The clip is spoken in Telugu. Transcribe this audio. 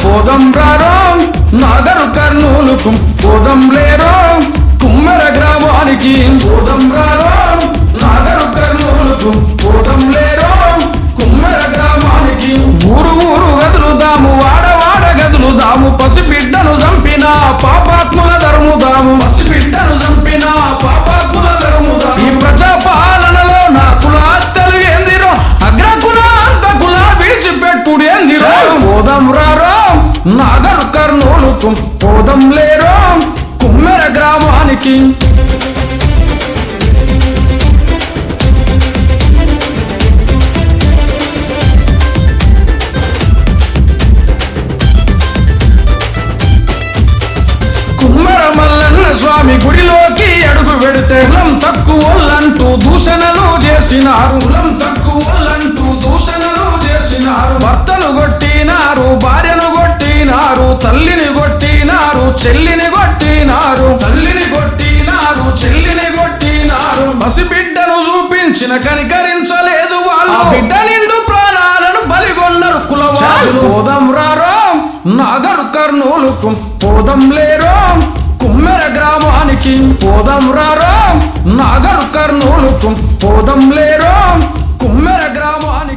పోదం రారో నాగరు కర్నూలుకు పోదం లేరో కుమ్మెర గ్రామానికి పోదం రారో నాగరు కర్నూలుకు పోదం లేరో కుమ్మెర గ్రామానికి ఊరు ఊరు గదులుదాము వాడవాడ గదులుదాము పసిబిడ్డను చంపిన పాపాత్ముల ధర్ముదాము పసిబిడ్డను చంపిన పాపాత్ముల ధర్ముదాము ఈ ప్రజాపాలనలో నా కులాస్తలు ఏందిరో అగ్రకుల అంతకుల విడిచిపెట్టుడు ఏందిరో పోదం రారో నాగరు కర్నూలుకు పోదం లేరో కుమ్మెర గ్రామానికి స్వామి గుడిలోకి అడుగు పెడితే కులం తక్కువలంటూ దూషణలు చేసినారు కులం తక్కువలంటూ దూషణలు చేసినారు భర్తను కొట్టినారు భార్యను కొట్టినారు తల్లిని కొట్టినారు చెల్లిని కొట్టినారు తల్లిని కొట్టినారు చెల్లిని కొట్టినారు పసిబిడ్డను చూపించిన కనికరించలేదు వాళ్ళు బిడ్డ నిండు ప్రాణాలను బలిగొన్నారు కులవాళ్ళు పోదం రారో నాగరు కర్నూలుకు పోదం లేరో కుమ్మెర గ్రామానికి పోదం రారో నాగరు కర్నూలుకు పోదం లేరో కుమ్మెర గ్రామానికి